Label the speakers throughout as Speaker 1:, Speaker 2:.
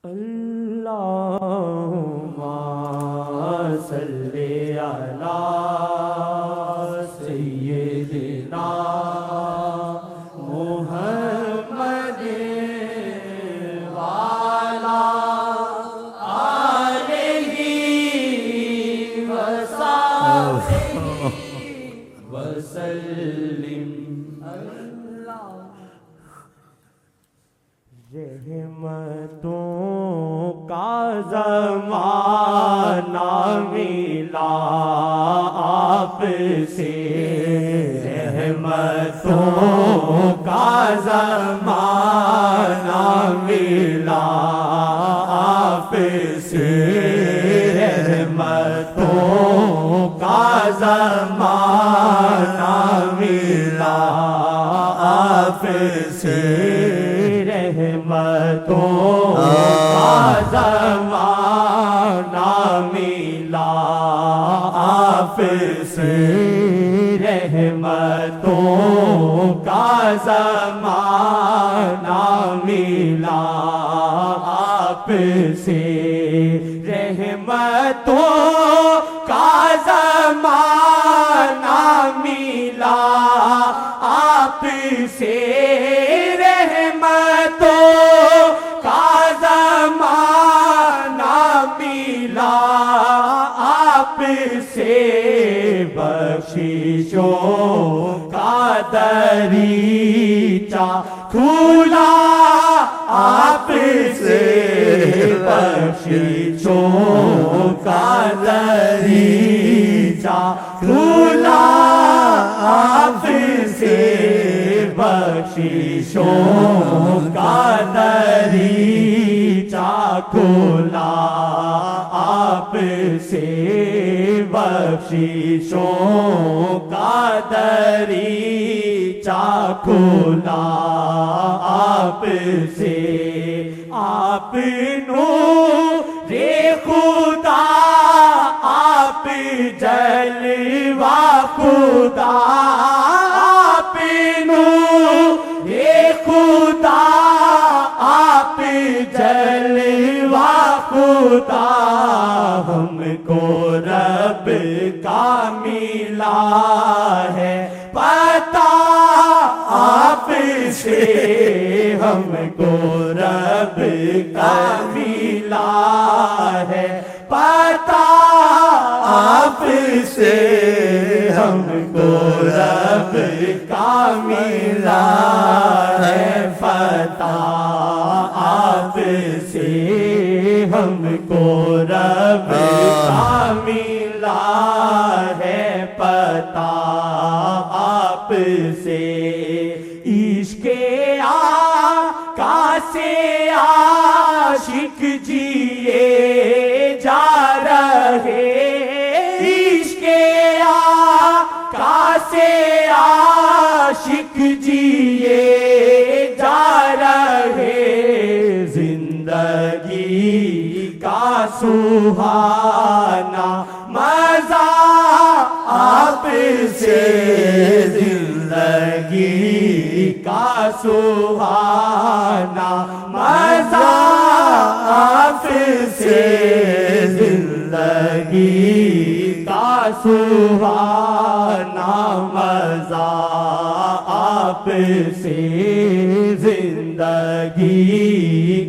Speaker 1: اللہم صلی علی سیدنا محمد وعلی آلہ وصحبہ وسلم۔ رحمتوں کا زمانہ ملا آپ سے، رحمتوں کا زمانہ ملا آپ سے، رحمتوں کا زمانہ ملا آپ سے، رحمتوں کا زمانہ ملا آپ سے، رحمتوں کا زمانہ ملا آپ سے، رحمتوں کا زمانہ ملا آپ سے، سے بخششوں کا دریچہ کھلا آپ سے، بخششوں کا دریچہ کھلا آپ سے، بخششوں کا دریچہ کھلا آپ سے، بخششوں کا دریچہ کھلا آپ سے، آپ نور خدا، آپ جلوہ خدا، آپ نور خدا، آپ جلوہ خدا، ہم کو رب کا ملا ہے پتہ آپ سے، ہم کو رب کا ملا ہے پتہ آپ سے، ہم کو رب کا ملا ہے پتہ آپ سے، ہم کو رب کا ملا ہے پتہ آپ سے، عشق آقا سے عاشق جیے جا رہے، عشق آقا سے عاشق جیے جا رہے، زندگی کا سہانا مزہ آپ سے، زندگی کا سہانا مزہ آپ سے، زندگی کا سہانا مزہ آپ سے، زندگی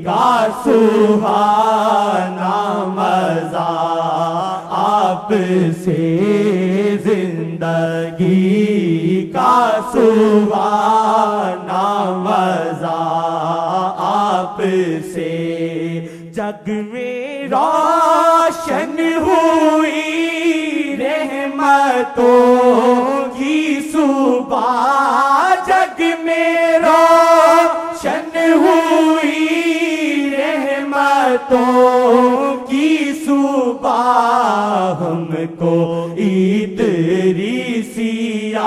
Speaker 1: کا سہانا مزہ آپ سے، زندگی کا سہانا مزہ آپ سے، جگ میں روشن ہوئی رحمتوں کی صبح، جگ میں روشن ہوئی رحمتوں کی صبح، ہم کو ادریسیہ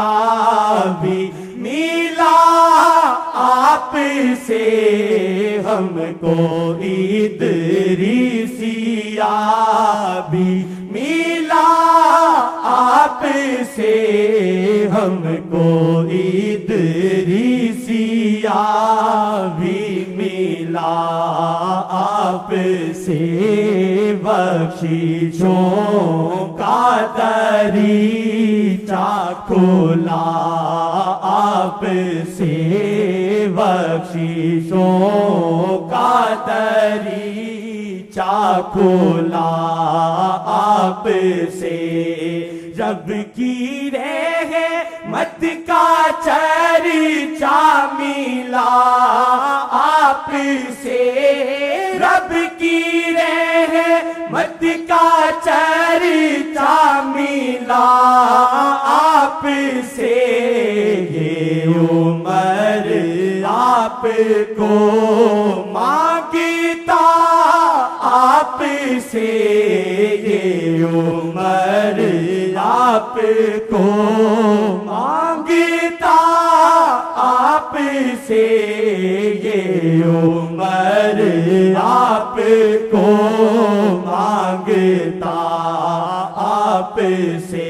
Speaker 1: بھی ملا آپ سے، ہم کو ادریسیہ بھی ملا آپ سے، ہم کو ادریسیہ بھی ملا آپ آپ سے بخشیشوں کا دریچہ کھلا آپ سے بخشیشوں کا دریچہ کھلا آپ سے رب کی رحمت کا چرچا ملا آپ سے رب کی رحمت کا چرچا ملا آپ سے یہ عمر آپ کو مانگتا آپ سے یہ عمر آپ کو مانگتا آپ سے یہ عمر آپ کو مانگتا آپ سے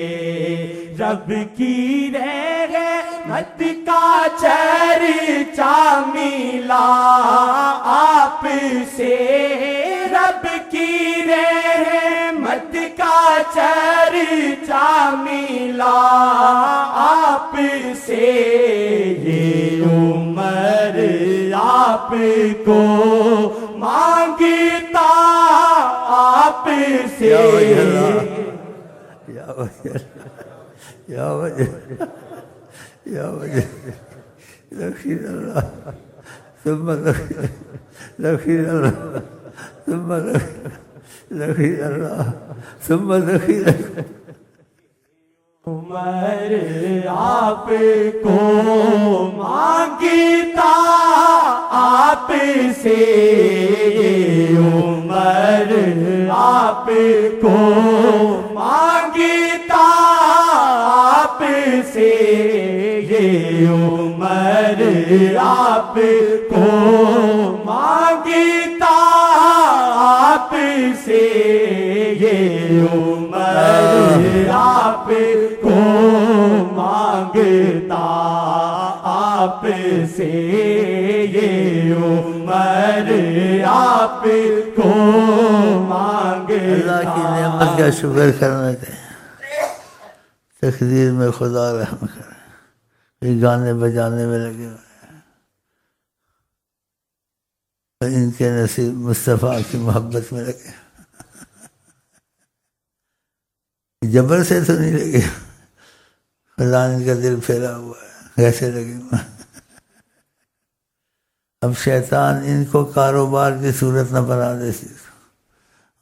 Speaker 1: رب کی رحمت کا چرچا ملا آپ سے رب کی رحمت کا چرچا ملا آپ سے یہ عمر آپ کو مانگتا آپ سے
Speaker 2: یا وجہ ذخیر اللہ ثم ذخیر اللہ ثم ذخیر اللہ ثم ذخیر
Speaker 1: عمر آپ کو مانگتا آپ سے یہ عمر آپ کو مانگتا آپ سے یہ عمر آپ کو مانگتا آپ سے یہ عمر آپ کو مانگتا آپ سے یہ عمر آپ کو مانگتا
Speaker 2: اللہ کی نعمت کا شکر کرنا چاہیے تقدیر میں خدا رحم کرے یہ گانے بجانے میں لگے ہوئے ہیں ان کے نصیب مصطفیٰ کی محبت میں لگے جبر سے تو نہیں لگے خدا ان کا دل پھیلا ہوا ہے کیسے لگے ہوئے اب شیطان ان کو کاروبار کی صورت نہ بنا دے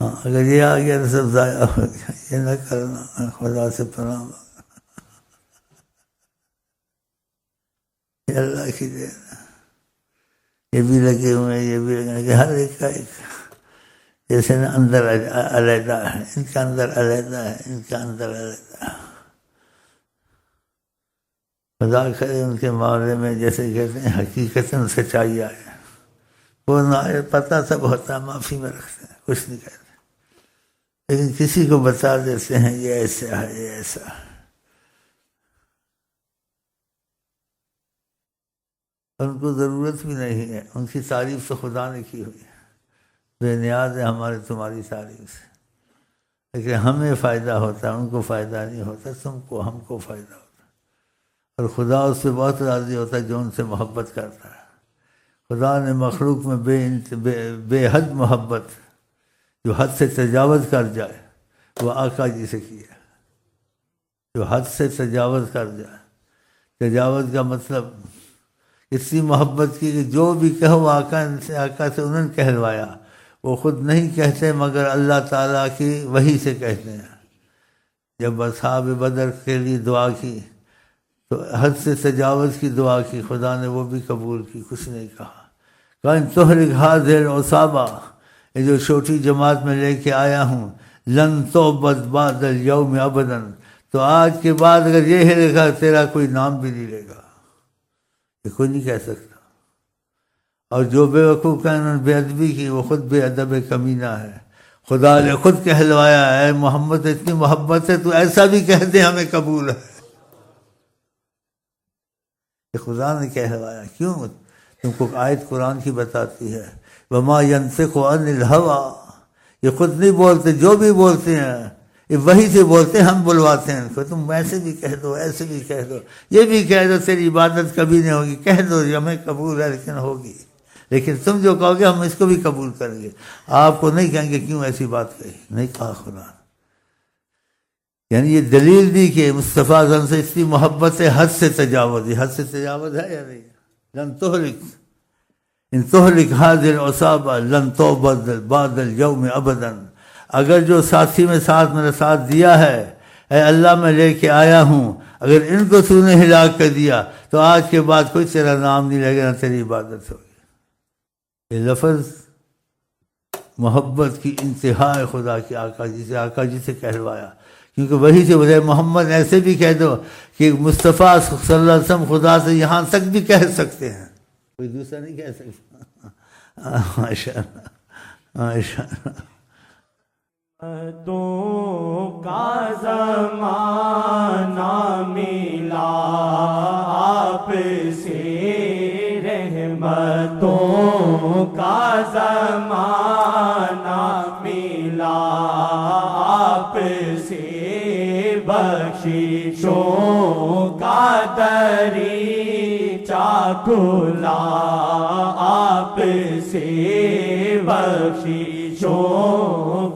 Speaker 2: ہاں اگر یہ آ گیا تو سب ضائع ہو گیا یہ نہ کرنا خدا سے پناہ مانگنا اللہ کی دین یہ بھی لگے ہوئے ہیں یہ بھی لگے ہوئے ہر ایک کا ایک جیسے نا اندر علیحدہ ہے ان کا اندر علیحدہ ہے ان کا اندر علیحدہ ہے خدا کرے ان کے معاملے میں جیسے کہتے ہیں حقیقتاً سچائی آئے وہ نہ آئے پتہ سب ہوتا ہے معافی میں رکھتے ہیں کچھ نہیں کہتے لیکن کسی کو بتا دیتے ہیں یہ ایسا ہے یہ ایسا ہے ان کو ضرورت بھی نہیں ہے ان کی تعریف تو خدا نے کی ہوئی ہے بے نیاز ہے ہمارے تمہاری تعریف سے لیکن ہمیں فائدہ ہوتا ہے ان کو فائدہ نہیں ہوتا تم کو ہم کو فائدہ ہوتا ہے اور خدا اس سے بہت راضی ہوتا ہے جو ان سے محبت کرتا ہے خدا نے مخلوق میں بے حد محبت جو حد سے تجاوز کر جائے وہ آقا جی سے کیا جو حد سے تجاوز کر جائے تجاوز کا مطلب اتنی محبت کی کہ جو بھی کہو آقا سے انہوں نے کہلوایا وہ خود نہیں کہتے مگر اللہ تعالیٰ کی وحی سے کہتے ہیں جب اصحاب بدر کے لیے دعا کی تو حد سے تجاوز کی دعا کی خدا نے وہ بھی قبول کی کچھ نہیں کہا کان تحرک حاضر العصابہ یہ جو چھوٹی جماعت میں لے کے آیا ہوں لن توبت بعد اليوم ابدا تو آج کے بعد اگر یہ ہے لکھا تیرا کوئی نام بھی نہیں لے گا یہ کوئی نہیں کہہ سکتا اور جو بے وقوف کا انہوں نے بے ادبی کی وہ خود بے ادب کمینہ ہے خدا نے خود کہلوایا ہے محمد اتنی محبت ہے تو ایسا بھی کہہ دے ہمیں قبول ہے یہ خدا نے کہلوایا کیوں تم کو آیت قرآن کی بتاتی ہے وما ينطق عن الهوى، یہ خود نہیں بولتے، جو بھی بولتے ہیں یہ وہی سے بولتے ہیں، ہم بلواتے ہیں ان کو، تم ایسے بھی کہہ دو، ایسے بھی کہہ دو، یہ بھی کہہ دو، تیری عبادت کبھی نہیں ہوگی، کہہ دو یہ ہمیں قبول ہے لیکن ہوگی، لیکن تم جو کہو گے ہم اس کو بھی قبول کریں گے، آپ کو نہیں کہیں گے کیوں ایسی بات کہی، نہیں کہا خدا۔ یعنی یہ دلیل دی کہ مصطفیٰ صلی اللہ علیہ وسلم سے اتنی محبت ہے، حد سے تجاوز، یہ حد سے تجاوز ہے یا نہیں؟ لن تہلک ان تہلک هذه العصابہ لن تعبد بعد اليوم ابدا، اگر جو ساتھی میں ساتھ میرا ساتھ دیا ہے، اے اللہ میں لے کے آیا ہوں، اگر ان کو تو نے ہلاک کر دیا تو آج کے بعد کوئی تیرا نام نہیں لے گا، نہ تیری عبادت ہوگی۔ یہ لفظ محبت کی انتہا ہے خدا کی، آقا جی سے کہلوایا، کیونکہ وہی سے بولے محمد ایسے بھی کہہ دو کہ مصطفیٰ صلی اللہ علیہ وسلم خدا سے یہاں تک بھی کہہ سکتے ہیں، کوئی دوسرا نہیں کہہ سکتا۔ ماشاء اللہ ماشاء اللہ۔
Speaker 1: تو کا زمانہ ملا آپ سے، رحمتوں کا زمانہ ملا آپ سے، بخششوں کا دریچہ کھلا آپ سے، بخششوں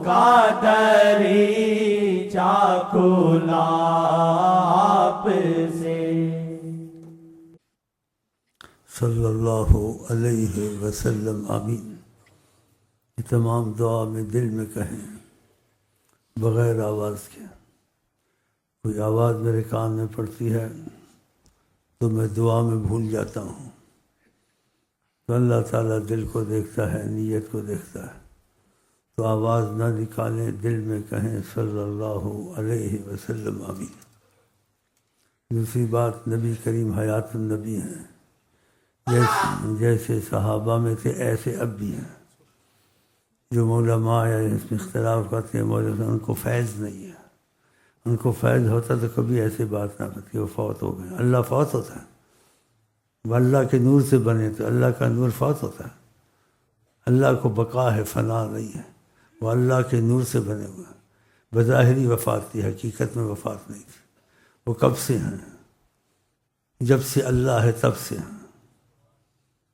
Speaker 1: کا دریچہ کھلا آپ سے۔
Speaker 2: صلی اللہ علیہ وسلم آمین۔ یہ تمام دعا میں دل میں کہیں بغیر آواز کے، کوئی آواز میرے کان میں پڑتی ہے تو میں دعا میں بھول جاتا ہوں، تو اللہ تعالیٰ دل کو دیکھتا ہے، نیت کو دیکھتا ہے، تو آواز نہ نکالیں، دل میں کہیں صلی اللہ علیہ وسلم آمین۔ دوسری بات، نبی کریم حیات النبی ہیں، جیسے صحابہ میں تھے ایسے اب بھی ہیں۔ جو علماء یا اس میں اختلاف کرتے ہیں مولانا، ان کو فیض نہیں ہے، ان کو فیض ہوتا تو کبھی ایسی بات نہ کرتی، وہ فوت ہو گئے۔ اللہ فوت ہوتا ہے، وہ اللہ کے نور سے بنے تو اللہ کا نور فوت ہوتا ہے، اللہ کو بقا ہے، فنا نہیں ہے، وہ اللہ کے نور سے بنے ہوئے ہیں۔ بظاہری وفات تھی، حقیقت میں وفات نہیں تھی۔ وہ کب سے ہیں؟ جب سے اللہ ہے تب سے ہیں۔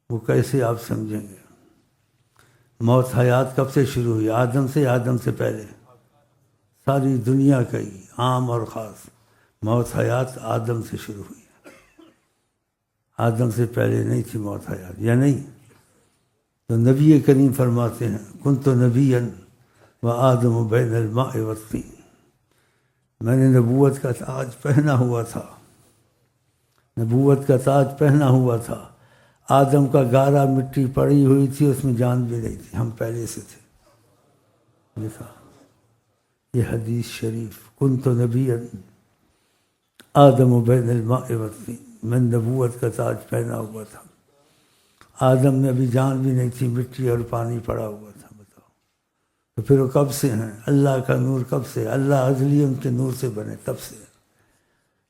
Speaker 2: وہ کیسے آپ سمجھیں گے؟ موت حیات کب سے شروع ہوئی؟ آدم سے، آدم سے پہلے؟ ساری دنیا کا ہی عام اور خاص موت حیات آدم سے شروع ہوئی ہے۔ آدم سے پہلے نہیں تھی موت حیات، یا نہیں؟ تو نبی کریم فرماتے ہیں کنت نبیا وآدم بین الماء والطین، میں نے نبوت کا تاج پہنا ہوا تھا، نبوت کا تاج پہنا ہوا تھا، آدم کا گارا مٹی پڑی ہوئی تھی، اس میں جان بھی نہیں تھی، ہم پہلے سے تھے۔ لکھا یہ حدیث شریف، کنت نبیا آدم بین الماء والطین، میں نبوت کا تاج پہنا ہوا تھا، آدم میں ابھی جان بھی نہیں تھی، مٹی اور پانی پڑا ہوا تھا۔ بتاؤ تو پھر وہ کب سے ہیں؟ اللہ کا نور کب سے؟ اللہ ازلی ان کے نور سے بنے تب سے،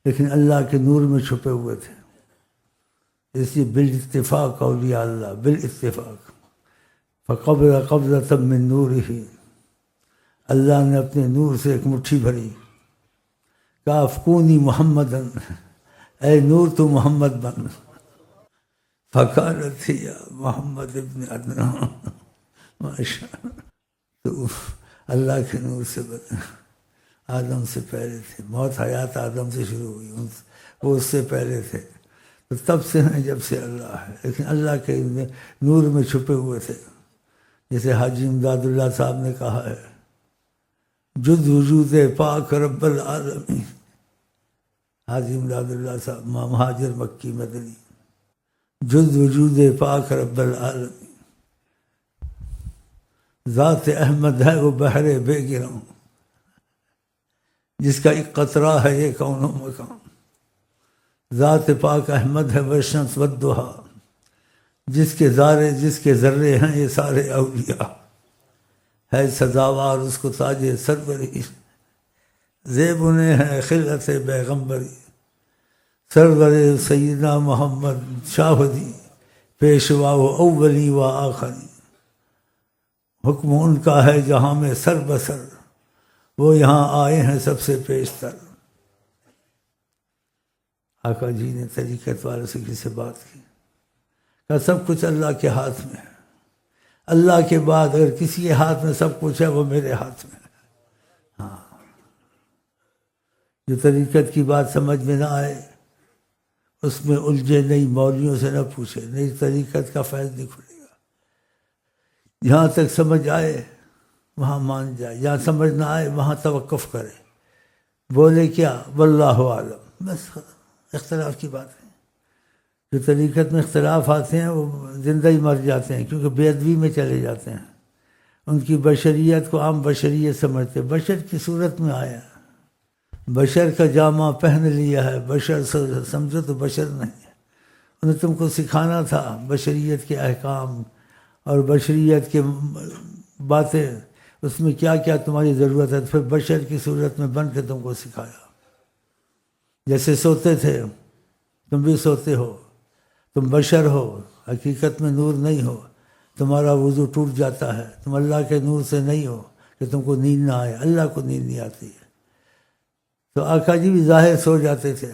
Speaker 2: لیکن اللہ کے نور میں چھپے ہوئے تھے۔ اس لیے بالاتفاق اولیاء اللہ، بالاتفاق فقبض قبضۃ من نورہ، اللہ نے اپنے نور سے ایک مٹھی بھری، کہا افکونی محمدن، اے نور تو محمد بن، فقالت ہی محمد ابن عدنان، ماشاء اللہ۔ تو اللہ کے نور سے بنے، آدم سے پہلے تھے، موت حیات آدم سے شروع ہوئی، وہ اس سے پہلے تھے، تو تب سے ہیں جب سے اللہ ہے، لیکن اللہ کے نور میں چھپے ہوئے تھے۔ جیسے حاجی امداد اللہ صاحب نے کہا ہے، جد وجود پاک رب العالمین، حاجی امداد اللہ صاحب مہاجر مکی مدنی، جد وجود پاک رب العالمین، ذات احمد ہے وہ بحر بے گراں، جس کا ایک قطرہ ہے یہ کون و مکان، ذات پاک احمد ہے والشمس والضحیٰ، جس کے ذرے ہیں یہ سارے اولیاء، ہے سزاوار اس کو تاج سروری، زیب انہیں ہے خلعت پیغمبری، سرور سیدنا محمد شاہدی، پیشوا و اولی و آخری، حکم ان کا ہے جہاں میں سر بسر، وہ یہاں آئے ہیں سب سے پیشتر۔ آقا جی نے طریقت والے سے کسی سے بات کی، کہا سب کچھ اللہ کے ہاتھ میں ہے، اللہ کے بعد اگر کسی کے ہاتھ میں سب کچھ ہے وہ میرے ہاتھ میں ہے۔ ہاں، جو طریقت کی بات سمجھ میں نہ آئے اس میں الجھے نہیں، مولویوں سے نہ پوچھے، نہیں طریقت کا فیض نہیں کھلے گا۔ جہاں تک سمجھ آئے وہاں مان جائے، جہاں سمجھ نہ آئے وہاں توقف کرے، بولے کیا واللہ عالم، بس اختلاف کی بات ہے۔ جو طریقت میں اختلاف آتے ہیں وہ زندہ ہی مر جاتے ہیں، کیونکہ بے ادبی میں چلے جاتے ہیں، ان کی بشریت کو عام بشریت سمجھتے، بشر کی صورت میں آیا، بشر کا جامہ پہن لیا ہے، بشر سمجھو تو بشر نہیں ہے۔ انہیں تم کو سکھانا تھا بشریت کے احکام اور بشریت کے باتیں، اس میں کیا کیا تمہاری ضرورت ہے، پھر بشر کی صورت میں بن کے تم کو سکھایا۔ جیسے سوتے تھے تم بھی سوتے ہو، تم بشر ہو، حقیقت میں نور نہیں ہو، تمہارا وضو ٹوٹ جاتا ہے، تم اللہ کے نور سے نہیں ہو کہ تم کو نیند نہ آئے، اللہ کو نیند نہیں آتی ہے۔ تو آقا جی بھی ظاہر سو جاتے تھے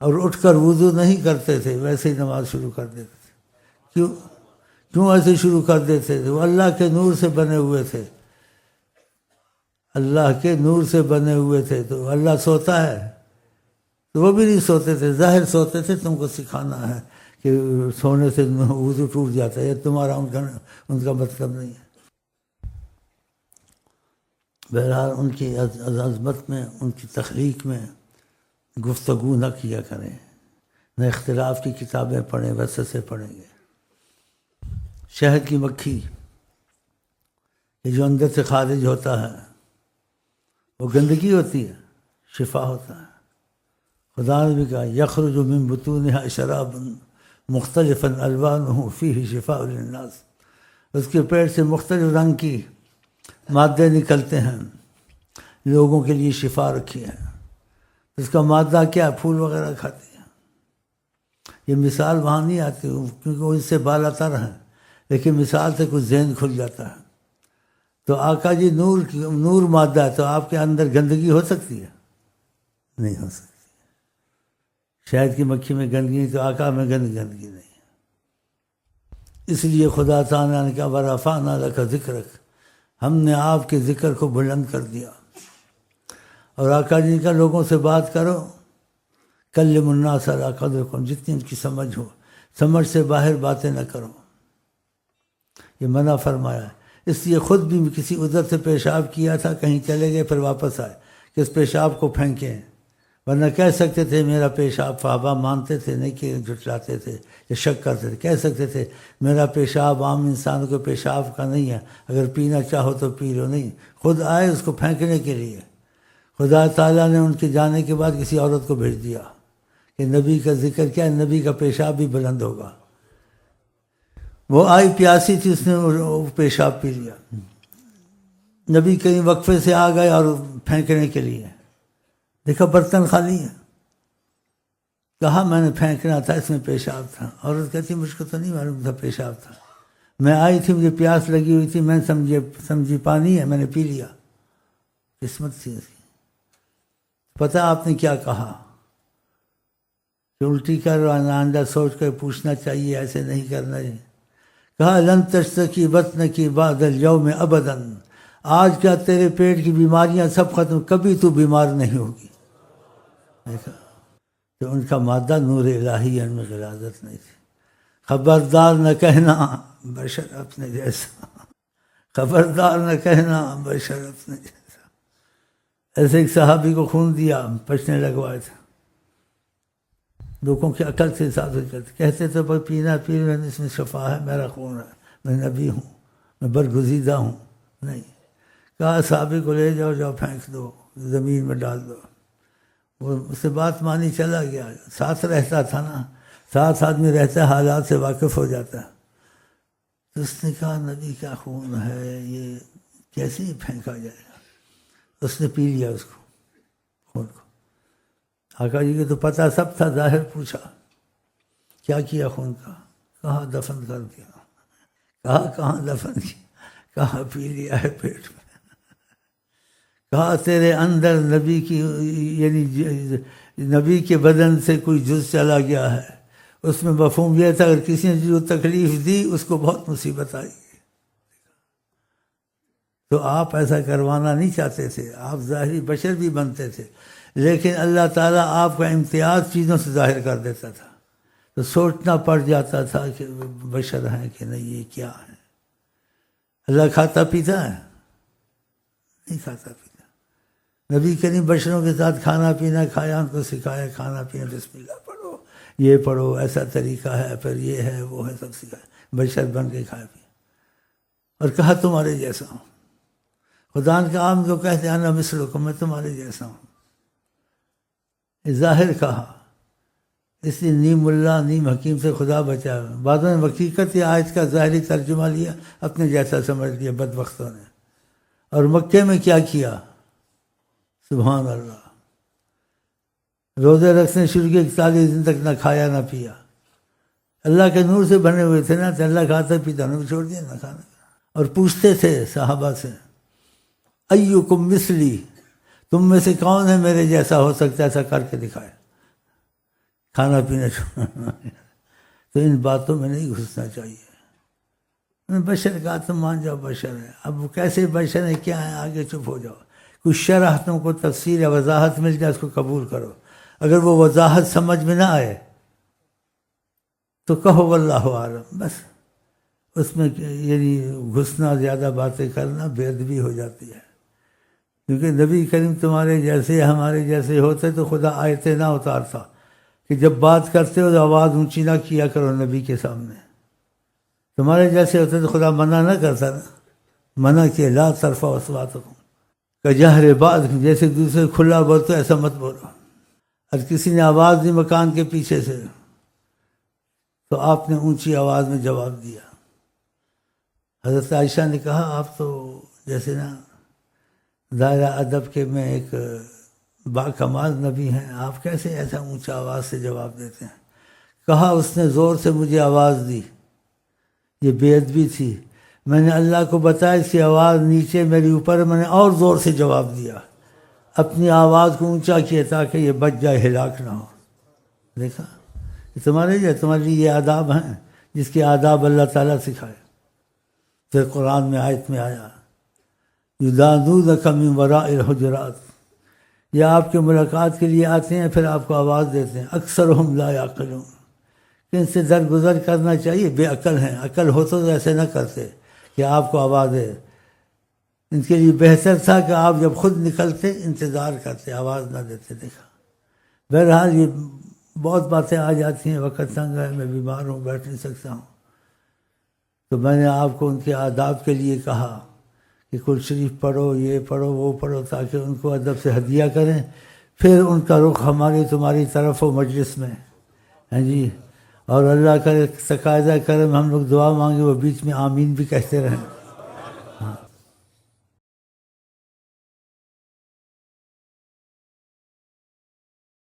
Speaker 2: اور اٹھ کر وضو نہیں کرتے تھے، ویسے ہی نماز شروع کر دیتے تھے۔ کیوں ایسے شروع کر دیتے تھے؟ وہ اللہ کے نور سے بنے ہوئے تھے، اللہ کے نور سے بنے ہوئے تھے، تو اللہ سوتا ہے تو وہ بھی نہیں سوتے تھے، ظاہر سوتے تھے۔ تم کو سکھانا ہے کہ سونے سے وضو ٹوٹ جاتا ہے، یہ تمہارا ان کا مطلب نہیں ہے۔ بہرحال ان کی عظمت میں، ان کی تخلیق میں گفتگو نہ کیا کریں، نہ اختلاف کی کتابیں پڑھیں، وسوسے پڑھیں گے۔ شہد کی مکھی یہ جو اندر سے خارج ہوتا ہے وہ گندگی ہوتی ہے، شفا ہوتا ہے۔ خدا نے بھی کہا یخرج من بطونها شراب مختلف الوانہ فیہ شفاء للناس، اس کے پیٹ سے مختلف رنگ کی مادے نکلتے ہیں، لوگوں کے لیے شفا رکھی ہے۔ اس کا مادہ کیا؟ پھول وغیرہ کھاتی ہے۔ یہ مثال وہاں نہیں آتی کیونکہ وہ اس سے بالا تر ہیں، لیکن مثال سے کچھ ذہن کھل جاتا ہے۔ تو آقا جی نور مادہ ہے، تو آپ کے اندر گندگی ہو سکتی ہے؟ نہیں ہو سکتی۔ شہد کی مکھی میں گندگی نہیں تو آقا میں گندگی نہیں۔ اس لیے خدا تعالیٰ نے کہا وَرَفَعْنَا لَكَ ذِكْرَكَ، ہم نے آپ کے ذکر کو بلند کر دیا۔ اور آقا جی کا لوگوں سے بات کرو، کلم الناس علی قدرکم، جتنی ان کی سمجھ ہو، سمجھ سے باہر باتیں نہ کرو، یہ منع فرمایا ہے۔ اس لیے خود بھی کسی عذر سے پیشاب کیا تھا، کہیں چلے گئے پھر واپس آئے کہ اس پیشاب کو پھینکیں، ورنہ کہہ سکتے تھے میرا پیشاب، صحابہ مانتے تھے، نہیں کہ جھٹلاتے تھے یا شک کرتے تھے، کہہ سکتے تھے میرا پیشاب عام انسانوں کے پیشاب کا نہیں ہے، اگر پینا چاہو تو پی لو، نہیں، خود آئے اس کو پھینکنے کے لیے۔ خدا تعالیٰ نے ان کے جانے کے بعد کسی عورت کو بھیج دیا کہ نبی کا ذکر کیا ہے، نبی کا پیشاب بھی بلند ہوگا۔ وہ آئی پیاسی تھی، اس نے وہ پیشاب پی لیا۔ نبی کہیں وقفے سے آ گئے اور پھینکنے کے لیے، دیکھا برتن خالی ہے، کہا میں نے پھینکنا تھا، اس میں پیشاب تھا۔ عورت کہتی مجھ کو تو نہیں معلوم تھا پیشاب تھا، میں آئی تھی مجھے پیاس لگی ہوئی تھی، میں سمجھی پانی ہے، میں نے پی لیا، قسمت تھی ایسی۔ پتہ آپ نے کیا کہا کہ الٹی کر آئندہ سوچ کر پوچھنا چاہیے، ایسے نہیں کرنا ہے۔ کہا لن تشتکی بطنکی بعد اليوم ابدا، آج کیا تیرے پیٹ کی بیماریاں سب ختم، کبھی تو بیمار نہیں ہوگی۔ دیکھا تو ان کا مادہ نور الہی، ان میں غلاظت نہیں تھی۔ خبردار نہ کہنا بشر اپنے جیسا، خبردار نہ کہنا بشر اپنے جیسا۔ ایسے ایک صحابی کو خون دیا، پچنے لگوائے تھے، لوگوں کی عقل سے حساب سے کرتے، کہتے تو پر پینا پی لو، اس میں شفا ہے، میرا خون ہے، میں نبی ہوں، میں برگزیدہ ہوں، نہیں۔ کہا صحابی کو لے جاؤ، جاؤ پھینک دو، زمین میں ڈال دو۔ وہ اس سے بات مانی چلا گیا، ساتھ رہتا تھا نا، ساتھ آدمی رہتا ہے حالات سے واقف ہو جاتا ہے۔ تو اس نے کہا نبی کا خون ہے، یہ کیسے ہی پھینکا جائے گا؟ اس نے پی لیا اس کو، خون کو۔ آقا جی کو تو پتہ سب تھا، ظاہر پوچھا کیا کیا خون کا؟ کہا دفن کر دیا۔ کہا کہاں دفن کی؟ کہا پی لیا ہے پیٹ میں۔ کہا تیرے اندر نبی کی یعنی نبی کے بدن سے کوئی جز چلا گیا ہے۔ اس میں مفہوم یہ تھا اگر کسی نے جو تکلیف دی اس کو بہت مصیبت آئی۔ تو آپ ایسا کروانا نہیں چاہتے تھے، آپ ظاہری بشر بھی بنتے تھے، لیکن اللہ تعالیٰ آپ کا امتیاز چیزوں سے ظاہر کر دیتا تھا، تو سوچنا پڑ جاتا تھا کہ بشر ہیں کہ نہیں، یہ کیا ہے۔ اللہ کھاتا پیتا ہے؟ نہیں کھاتا پیتا۔ نبی کریم بشروں کے ساتھ کھانا پینا کھایا، ان کو سکھایا کھانا پینا، بسم اللہ پڑھو، یہ پڑھو، ایسا طریقہ ہے، پھر یہ ہے وہ ہے، سب سکھایا، بشر بن کے کھایا پیا، اور کہا تمہارے جیسا ہوں۔ خدا نے کہا ہم جو کہتے ہیں انا مثلکم، میں تمہارے جیسا ہوں۔ ظاہر کہا، اس لیے نیم اللہ نیم حکیم سے خدا بچا۔ بعضوں نے حقیقت یا آیت کا ظاہری ترجمہ لیا، اپنے جیسا سمجھ لیا بدبختوں نے۔ اور مکے میں کیا کیا؟ سبحان اللہ، روزے رکھنے شروع کیے، 41 دن تک نہ کھایا نہ پیا۔ اللہ کے نور سے بنے ہوئے تھے نا، تو اللہ کھاتا پیتا، انہوں نے چھوڑ دیا نہ کھانا۔ اور پوچھتے تھے صحابہ سے، ایکم مثلی، تم میں سے کون ہے میرے جیسا ہو سکتا ہے، ایسا کر کے دکھائے، کھانا پینا چھوڑنا۔ تو ان باتوں میں نہیں گھسنا چاہیے۔ بشر کا تم مان جاؤ بشر ہے، اب وہ کیسے بشر ہے کیا ہے آگے چپ ہو جاؤ۔ کچھ شرح تم کو تفسیر یا وضاحت مل جائے اس کو قبول کرو، اگر وہ وضاحت سمجھ میں نہ آئے تو کہو واللہ عالم، بس۔ اس میں یعنی گھسنا، زیادہ باتیں کرنا بے ادبی ہو جاتی ہے، کیونکہ نبی کریم تمہارے جیسے ہمارے جیسے ہوتے تو خدا آیتیں نہ اتارتا کہ جب بات کرتے ہو تو آواز اونچی نہ کیا کرو نبی کے سامنے۔ تمہارے جیسے ہوتے تو خدا منع نہ کرتا نا، منع کیا لا ترفعوا اصواتکم کجہر بعضکم، جیسے دوسرے کھلا بولتے ایسا مت بولو۔ اور کسی نے آواز دی مکان کے پیچھے سے تو آپ نے اونچی آواز میں جواب دیا۔ حضرت عائشہ نے کہا آپ تو جیسے نا دائرہ ادب کے میں ایک باکمال نبی ہیں، آپ کیسے ایسا اونچا آواز سے جواب دیتے ہیں؟ کہا اس نے زور سے مجھے آواز دی، یہ بے ادبی تھی، میں نے اللہ کو بتایا اس کی آواز نیچے میری اوپر، میں نے اور زور سے جواب دیا، اپنی آواز کو اونچا کیا تاکہ یہ بچ جائے، ہلاک نہ ہو۔ دیکھا، تمہارے لیے یہ آداب ہیں جس کے آداب اللہ تعالیٰ سکھائے۔ پھر قرآن میں آیت میں آیا یُنَادُونَکَ مِن وَرَاءِ الْحُجُرَاتِ، یہ آپ کے ملاقات کے لیے آتے ہیں، پھر آپ کو آواز دیتے ہیں، اکثرہم لا یعقلون، کہ ان سے درگزر کرنا چاہیے، بے عقل ہیں، عقل ہو تو ایسے نہ کرتے کہ آپ کو آواز دے۔ ان کے لیے بہتر تھا کہ آپ جب خود نکلتے انتظار کرتے، آواز نہ دیتے۔ دیکھا، بہرحال یہ بہت باتیں آ جاتی ہیں، وقت تنگ ہے، میں بیمار ہوں، بیٹھ نہیں سکتا ہوں، تو میں نے آپ کو ان کے آداب کے لیے کہا کہ کل شریف پڑھو، یہ پڑھو، وہ پڑھو، تاکہ ان کو ادب سے ہدیہ کریں، پھر ان کا رخ ہماری تمہاری طرف ہو مجلس میں، ہاں جی، اور اللہ کا تقاضا کرم ہم لوگ دعا مانگے، وہ بیچ میں آمین بھی کہتے رہیں۔